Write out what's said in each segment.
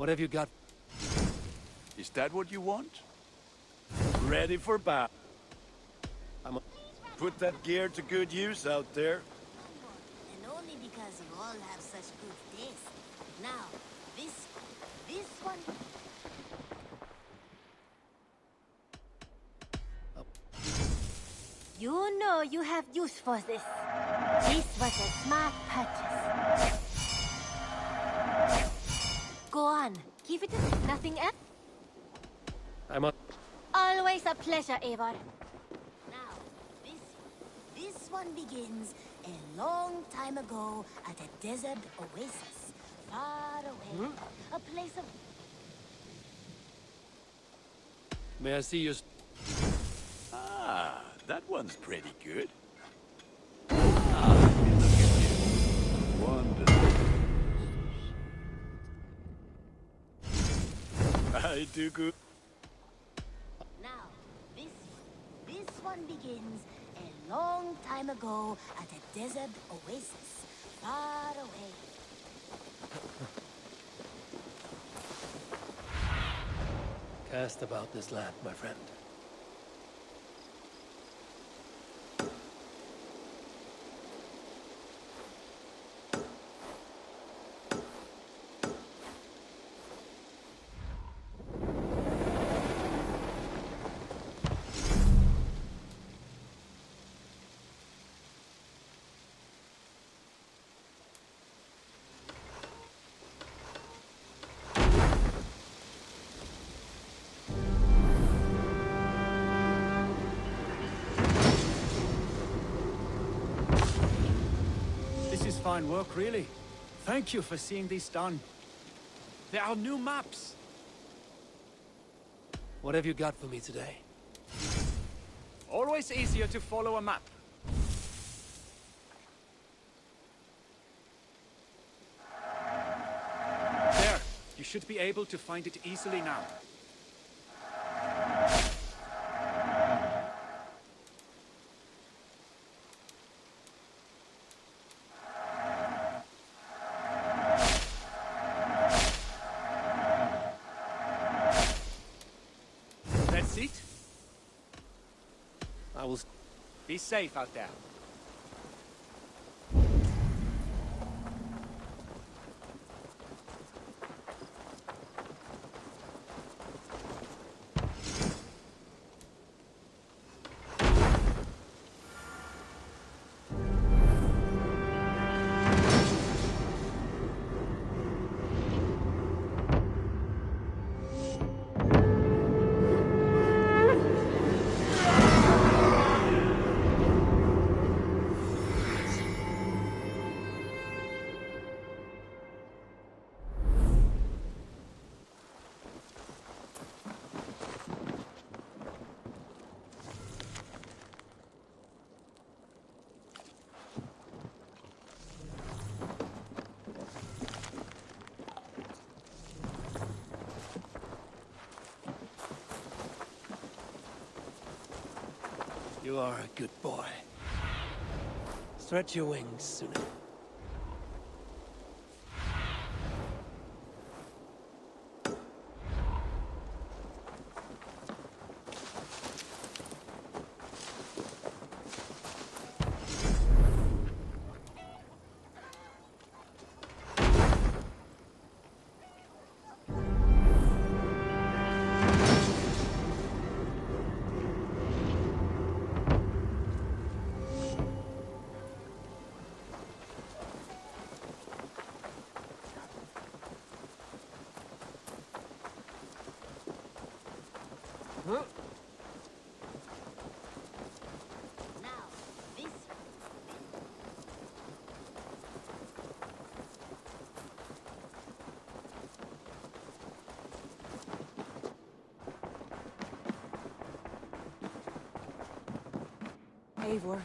What have you got? Is that what you want? Ready for battle. Put that gear to good use out there. And only because you all have such good taste. Now, this one. You know you have use for this. This was a smart purchase. Go on, give it nothing else. I'm a... Always a pleasure, Eivor. Now, this one begins a long time ago at a desert oasis, far away. A place of... May I see your... Ah, that one's pretty good. Ah, look at you. Wonderful. I do good. Now, this one begins a long time ago at a desert oasis, far away. Cast about this land, my friend. Fine work, really. Thank you for seeing this done. There are new maps. What have you got for me today? Always easier to follow a map. There. You should be able to find it easily now. I will... Be safe out there. You are a good boy. Stretch your wings sooner. Now, this... Eivor.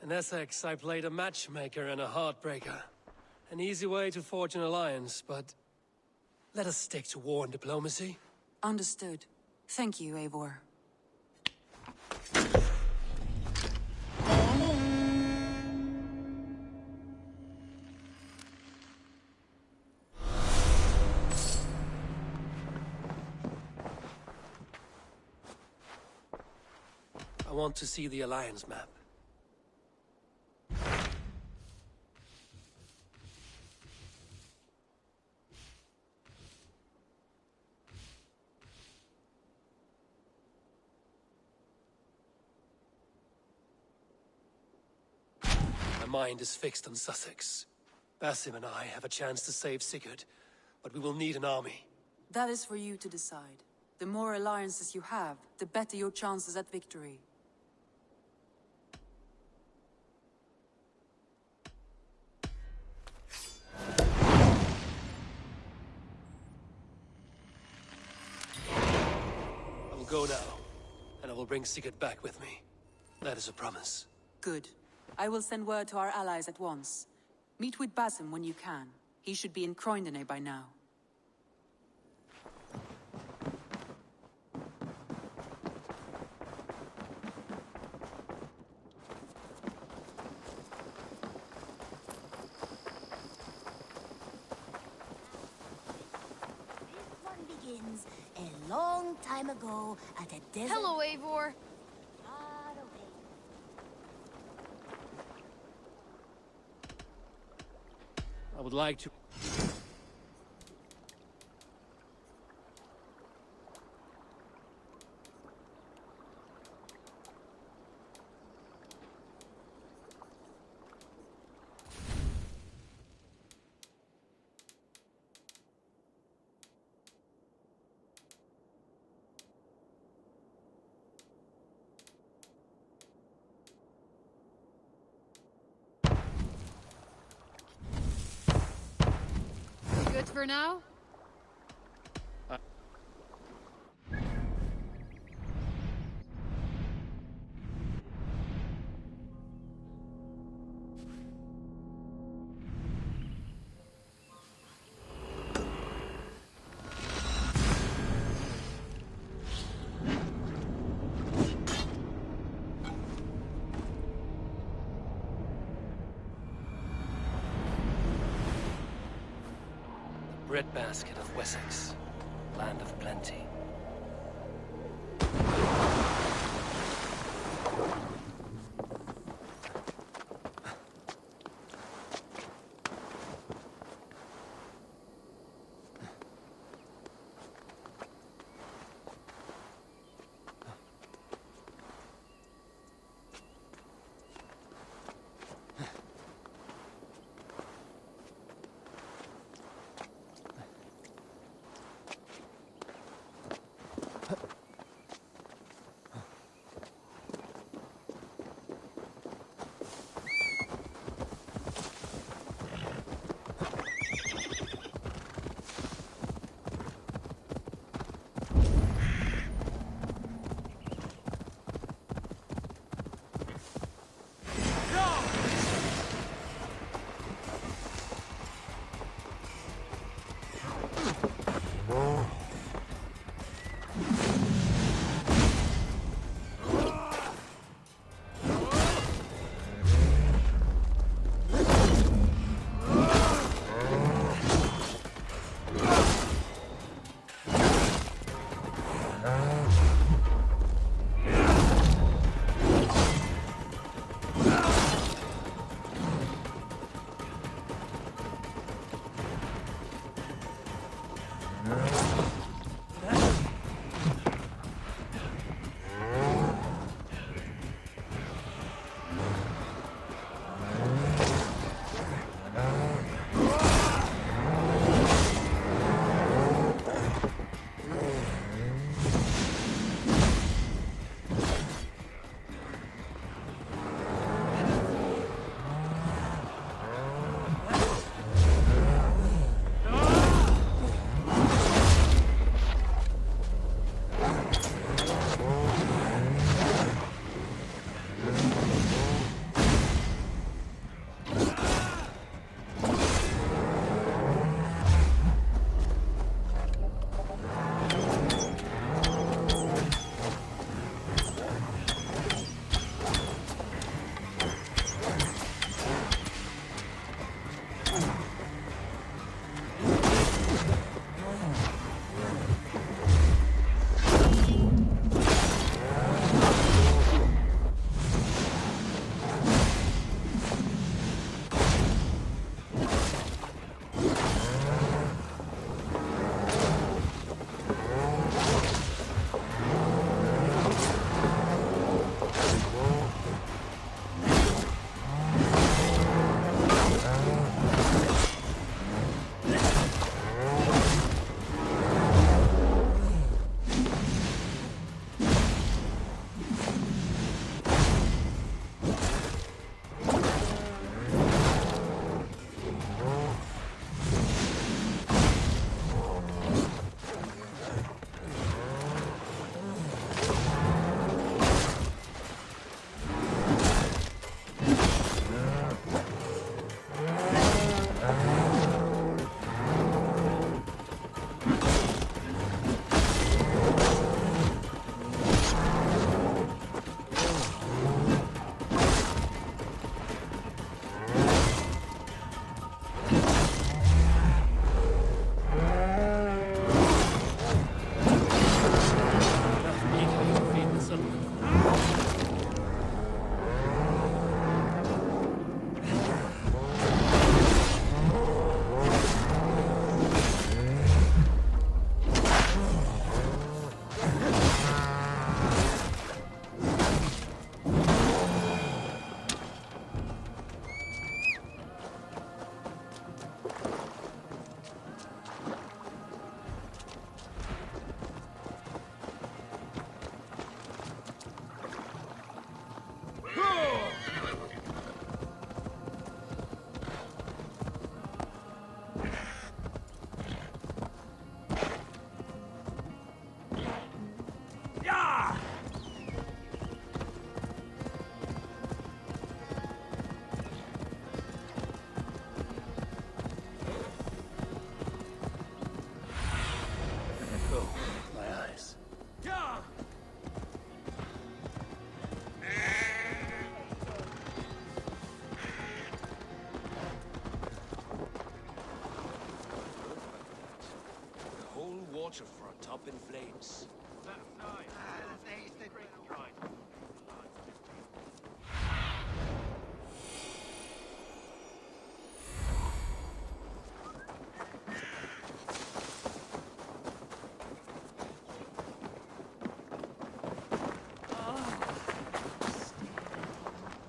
In Essex, I played a matchmaker and a heartbreaker. An easy way to forge an alliance, but... let us stick to war and diplomacy. Understood. Thank you, Eivor. I want to see the Alliance map. My mind is fixed on Sussex. Basim and I have a chance to save Sigurd, but we will need an army. That is for you to decide. The more alliances you have, the better your chances at victory. I will go now, and I will bring Sigurd back with me. That is a promise. Good. I will send word to our allies at once. Meet with Basim when you can. He should be in Croydon by now. This one begins a long time ago at a desert. Hello, Eivor. Far away. I would like to... Good for now? Breadbasket of Wessex, land of plenty.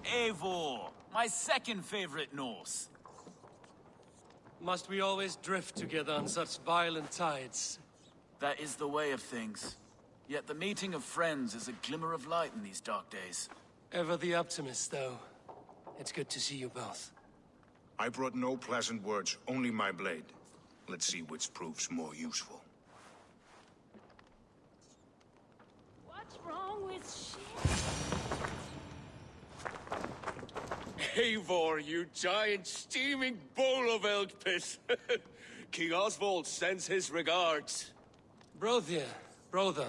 Eivor, my second favorite Norse. Must we always drift together on such violent tides? That is the way of things. Yet the meeting of friends is a glimmer of light in these dark days. Ever the optimist, though. It's good to see you both. I brought no pleasant words, only my blade. Let's see which proves more useful. What's wrong with shit? Eivor, you giant steaming bowl of elk piss. King Oswald sends his regards. Brothia, brother.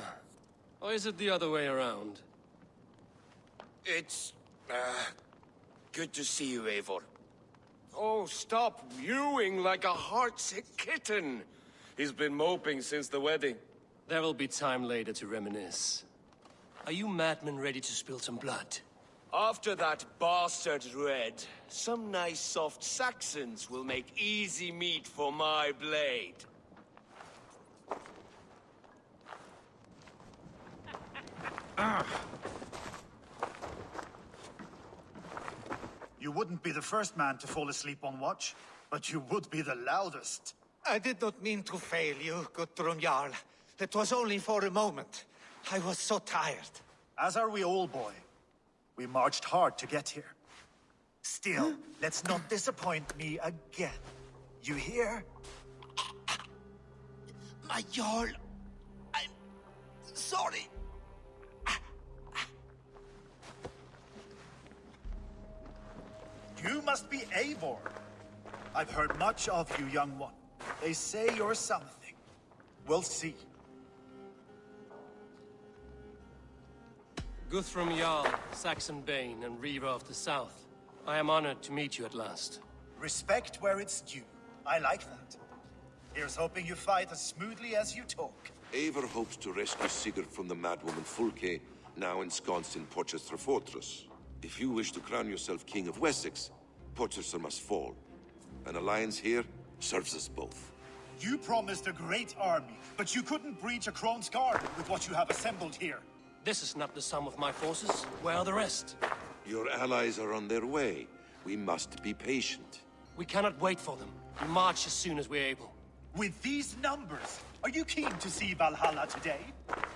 Or is it the other way around? It's, good to see you, Eivor. Oh, stop mewing like a heartsick kitten. He's been moping since the wedding. There will be time later to reminisce. Are you madmen ready to spill some blood? After that bastard Red, some nice soft Saxons will make easy meat for my blade. You wouldn't be the first man to fall asleep on watch, but you would be the loudest. I did not mean to fail you, Gudrun Jarl. It was only for a moment. I was so tired. As are we all, boy. We marched hard to get here. Still, let's not disappoint me again. You hear? My Jarl, I'm sorry. You must be Eivor. I've heard much of you, young one. They say you're something. We'll see. Guthrum Jarl, Saxon Bane, and Reaver of the South. I am honored to meet you at last. Respect where it's due. I like that. Here's hoping you fight as smoothly as you talk. Eivor hopes to rescue Sigurd from the madwoman Fulke, now ensconced in Porchester Fortress. If you wish to crown yourself King of Wessex, Porchester must fall. An alliance here serves us both. You promised a great army, but you couldn't breach a Krone's guard with what you have assembled here. This is not the sum of my forces. Where are the rest? Your allies are on their way. We must be patient. We cannot wait for them. We march as soon as we're able. With these numbers, are you keen to see Valhalla today?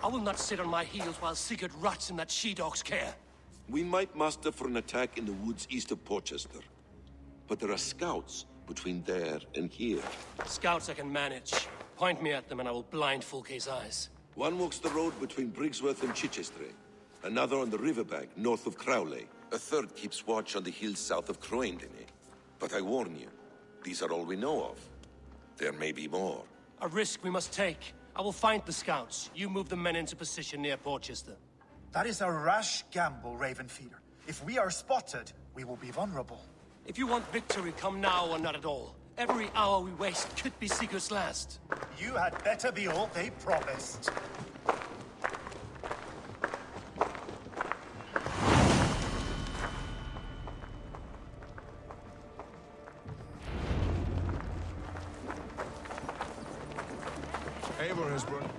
I will not sit on my heels while Sigurd rots in that she-dog's care. We might muster for an attack in the woods east of Porchester. But there are scouts between there and here. Scouts I can manage. Point me at them and I will blind Fulke's eyes. One walks the road between Briggsworth and Chichester. Another on the riverbank north of Crowley. A third keeps watch on the hills south of Croendene. But I warn you, these are all we know of. There may be more. A risk we must take. I will find the scouts. You move the men into position near Porchester. That is a rash gamble, Ravenfeeder. If we are spotted, we will be vulnerable. If you want victory, come now or not at all. Every hour we waste could be Sigurd's last. You had better be all they promised. Eivor has brought...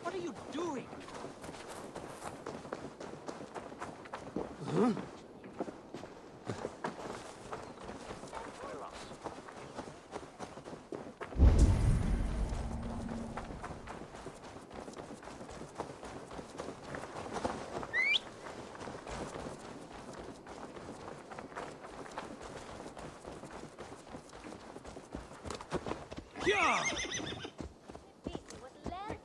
What are you doing? Ja!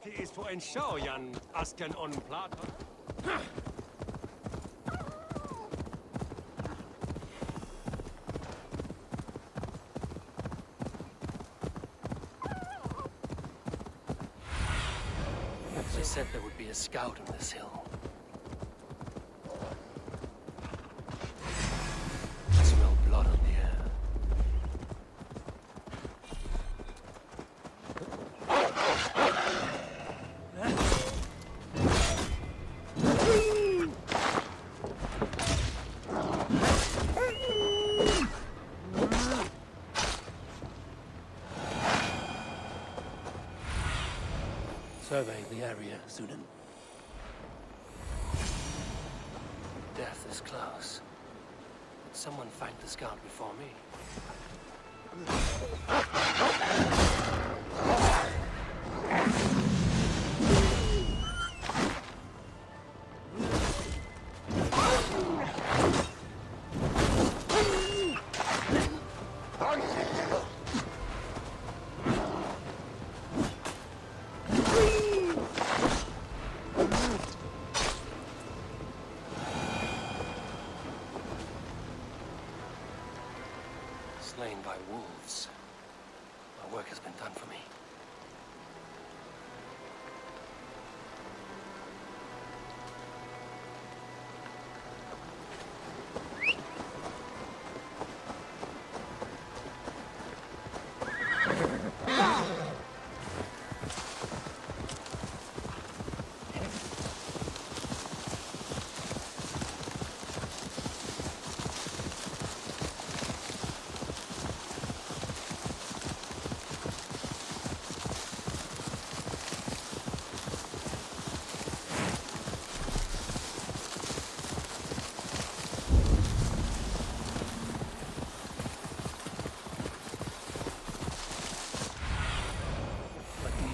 Det ist for en show, Jan Asken on Plata. They said there would be a scout on this hill. I smell blood on the air. survey the area, Zunin. Death is close. But someone find the scout before me. Slain by wolves. My work has been done for me.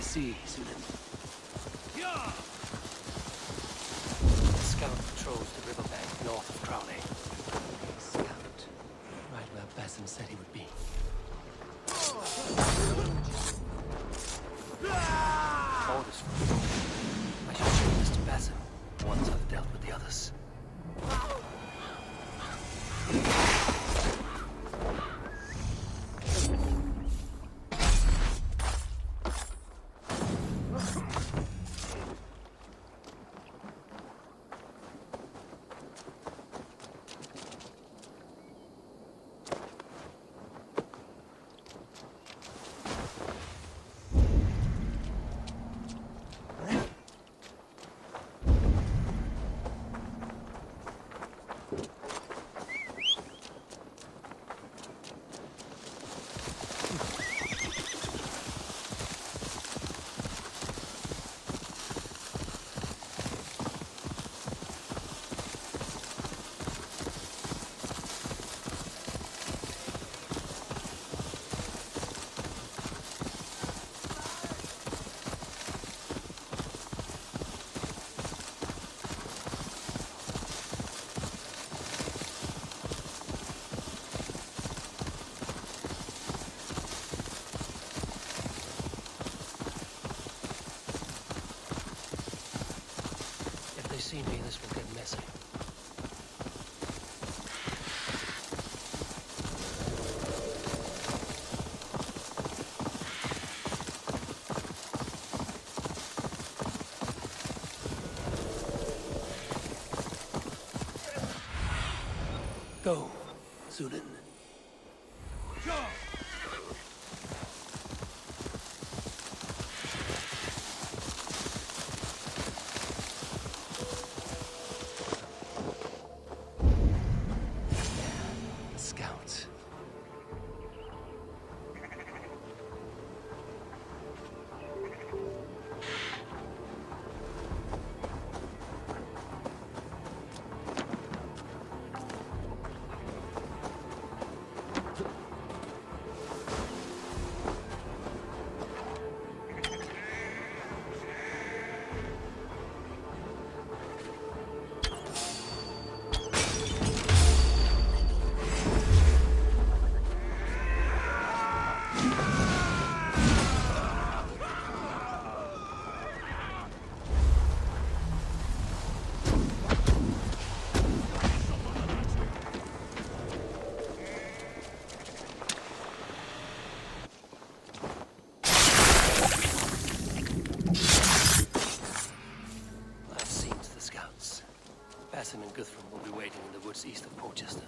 See, Zunin. The scout patrols the riverbank north of Crowley. Scout. Right where Basim said he would be. Orders from the I should show this to Basim once I've dealt with the others. See me, this will get messy. Go, Zunin. Basim and Guthrum will be waiting in the woods east of Portchester.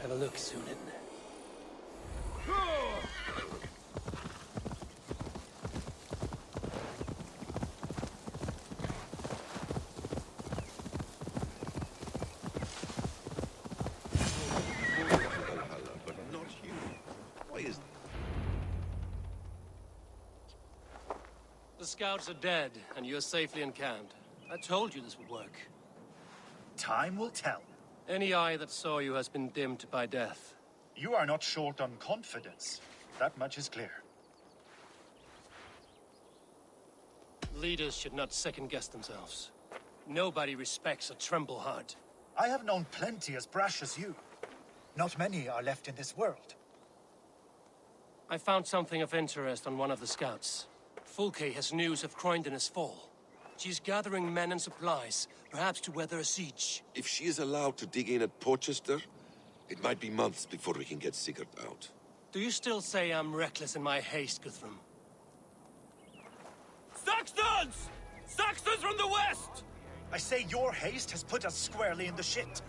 Have a look, Sunan. Valhalla, but not you. Why is The scouts are dead, and you're safely encamped. I told you this would work. Time will tell. Any eye that saw you has been dimmed by death. You are not short on confidence. That much is clear. Leaders should not second-guess themselves. Nobody respects a tremble heart. I have known plenty as brash as you. Not many are left in this world. I found something of interest on one of the scouts. Fulke has news of Croydon's fall. She's gathering men and supplies, perhaps to weather a siege. If she is allowed to dig in at Porchester, it might be months before we can get Sigurd out. Do you still say I'm reckless in my haste, Guthrum? Saxons! Saxons from the west! I say your haste has put us squarely in the shit.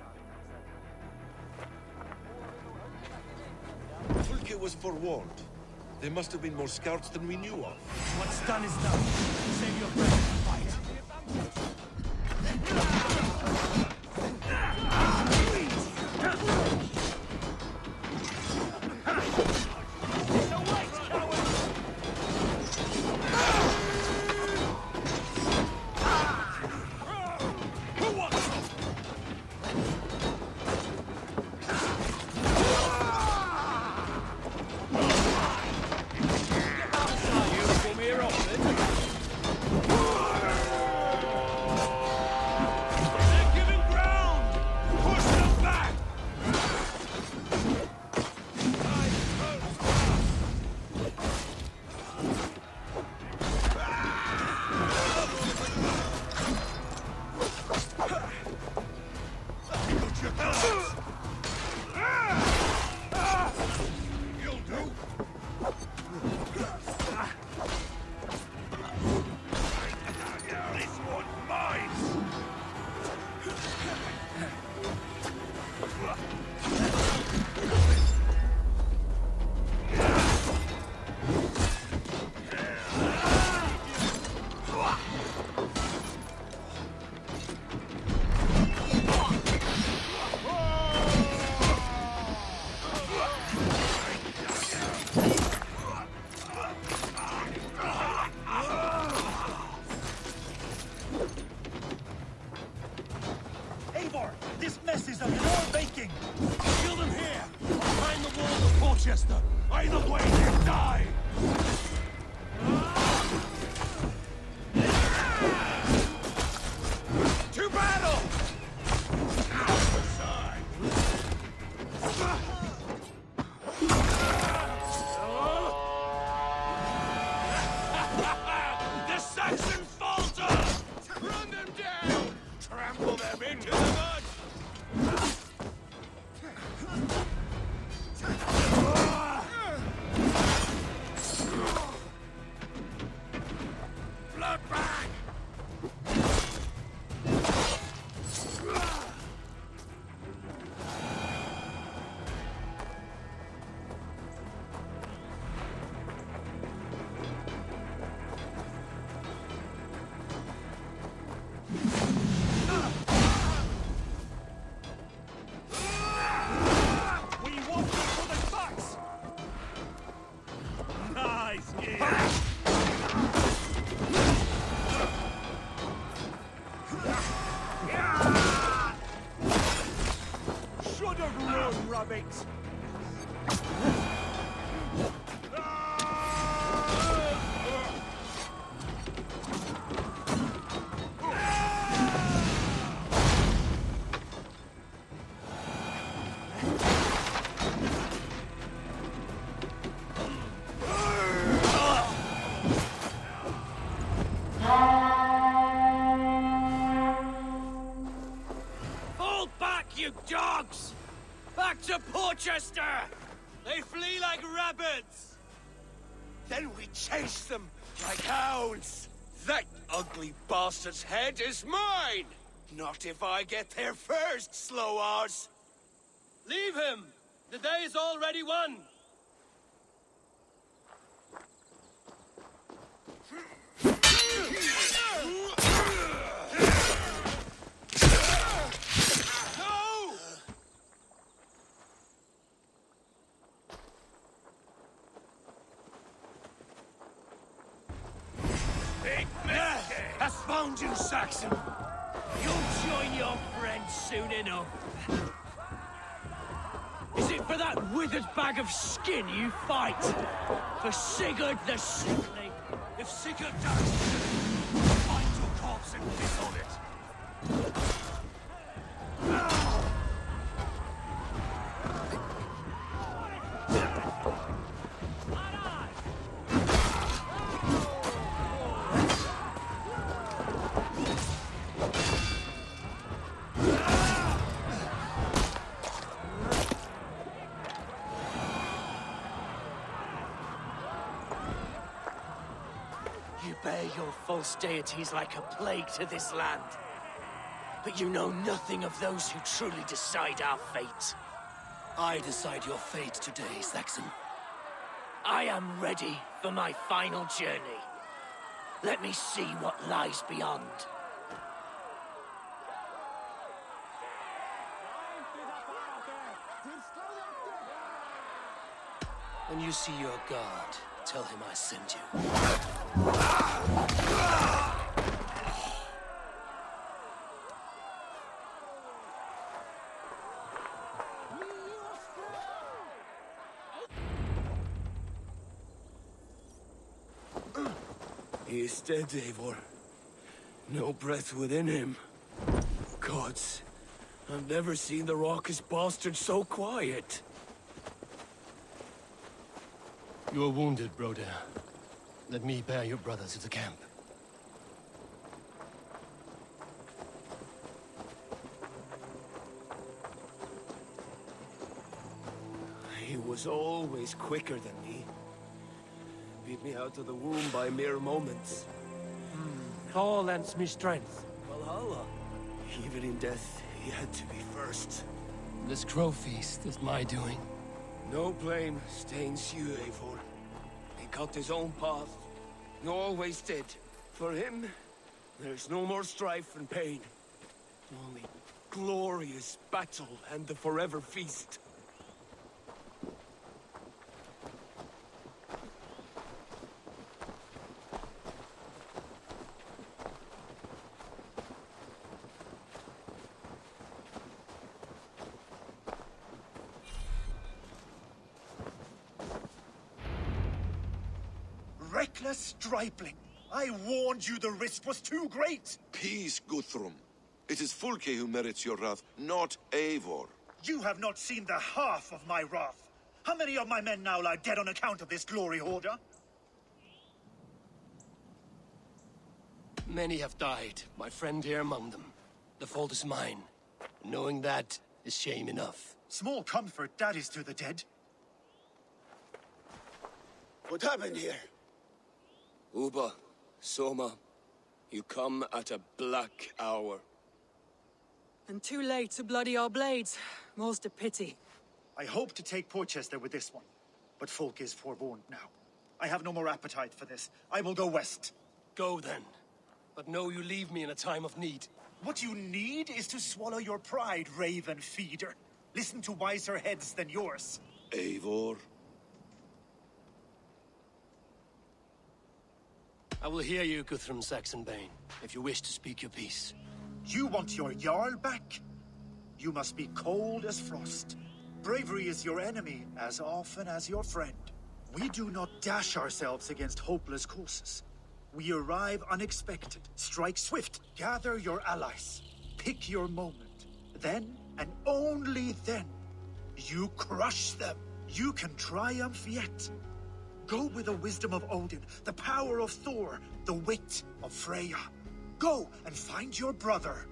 Fulke was forewarned. There must have been more scouts than we knew of. What's done is done. Save your breath and fight. This mess is of your making! Kill them here! Behind the walls of Porchester! Either way, you die! To battle! The Saxons falter! Run them down! Trample them into the mud! Bloodbag! We want you for the facts! Nice, should have run, rabbit! Fall back, you dogs! Back to Porchester! They flee like rabbits! Then we chase them like hounds. That ugly bastard's head is mine! Not if I get there first, slow-arse! Leave him! The day is already won! Has found you, Saxon! You'll join your friends soon enough. Is it for that withered bag of skin you fight? For Sigurd the Sickly? If Sigurd dies, find your corpse and piss on it. You bear your false deities like a plague to this land. But you know nothing of those who truly decide our fate. I decide your fate today, Saxon. I am ready for my final journey. Let me see what lies beyond. When you see your god, tell him I sent you. He is dead, Eivor. No breath within him. Gods, I've never seen the raucous bastard so quiet. You are wounded, Broder. Let me bear your brother to the camp. He was always quicker than me. Beat me out of the womb by mere moments. Thor lends me strength. Valhalla. Even in death, he had to be first. This crow feast is my doing. No blame stains you, Eivor. He cut his own path. He always did. For him, there's no more strife and pain. Only glorious battle and the forever feast. Reckless stripling! I warned you the risk was too great! Peace, Guthrum. It is Fulke who merits your wrath, not Eivor. You have not seen the half of my wrath. How many of my men now lie dead on account of this glory hoarder? Many have died, my friend here among them. The fault is mine. Knowing that is shame enough. Small comfort that is to the dead. What happened here? Uba, Soma, you come at a black hour. And too late to bloody our blades. More's the pity. I hope to take Porchester with this one, but folk is forewarned now. I have no more appetite for this. I will go west. Go then. But know you leave me in a time of need. What you need is to swallow your pride, raven feeder. Listen to wiser heads than yours. Eivor? I will hear you, Guthrum Saxonbane, if you wish to speak your piece. You want your Jarl back? You must be cold as frost. Bravery is your enemy as often as your friend. We do not dash ourselves against hopeless courses. We arrive unexpected, strike swift, gather your allies, pick your moment. Then, and only then, you crush them. You can triumph yet. Go with the wisdom of Odin, the power of Thor, the wit of Freya. Go and find your brother.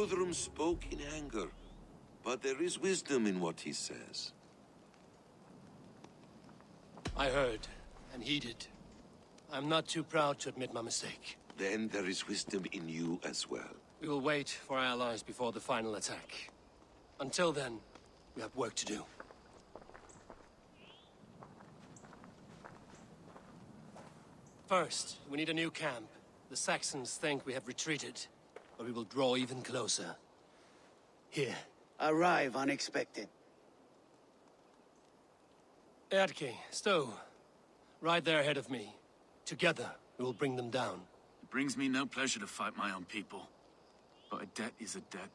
Guthrum spoke in anger, but there is wisdom in what he says. I heard, and heeded. I'm not too proud to admit my mistake. Then there is wisdom in you as well. We will wait for our allies before the final attack. Until then, we have work to do. First, we need a new camp. The Saxons think we have retreated, but we will draw even closer. Here. Arrive unexpected. Eadke, Stowe. Right there ahead of me. Together, we will bring them down. It brings me no pleasure to fight my own people. But a debt is a debt.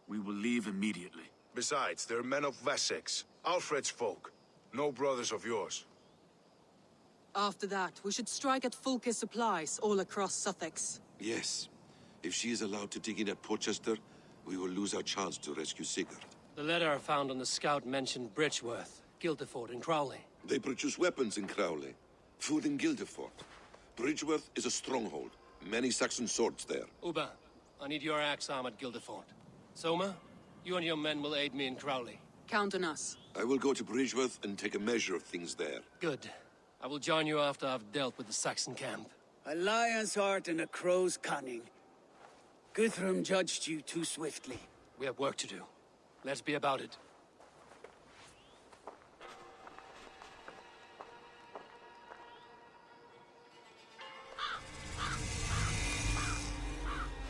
We will leave immediately. Besides, they're men of Wessex, Alfred's folk. No brothers of yours. After that, we should strike at Fulke's supplies all across Sussex. Yes. If she is allowed to dig in at Portchester, we will lose our chance to rescue Sigurd. The letter I found on the scout mentioned Bridgeworth, Guildeford, and Crowley. They produce weapons in Crowley, food in Guildeford. Bridgeworth is a stronghold. Many Saxon swords there. Uba, I need your axe arm at Guildeford. Soma, you and your men will aid me in Crowley. Count on us. I will go to Bridgeworth and take a measure of things there. Good. I will join you after I've dealt with the Saxon camp. A lion's heart and a crow's cunning. Guthrum judged you too swiftly. We have work to do. Let's be about it.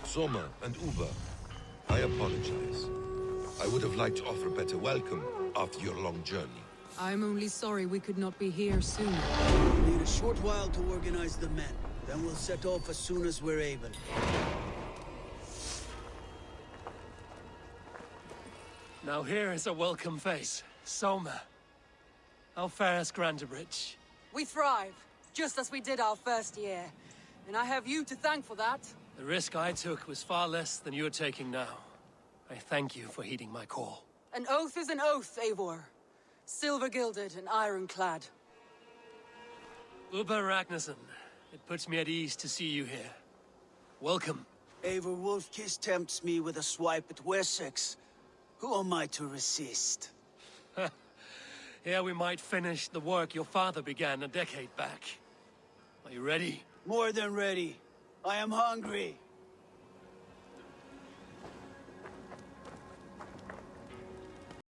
Soma and Uba, I apologize. I would have liked to offer a better welcome after your long journey. I'm only sorry we could not be here sooner. We need a short while to organize the men. Then we'll set off as soon as we're able. Now here is a welcome face. Soma. How fares Grantebridge? We thrive, just as we did our first year. And I have you to thank for that. The risk I took was far less than you're taking now. I thank you for heeding my call. An oath is an oath, Eivor. Silver-gilded and ironclad. Uba Ragnarsson, it puts me at ease to see you here. Welcome. Eivor Wolfkiss tempts me with a swipe at Wessex. Who am I to resist? Here we might finish the work your father began a decade back. Are you ready? More than ready. I am hungry.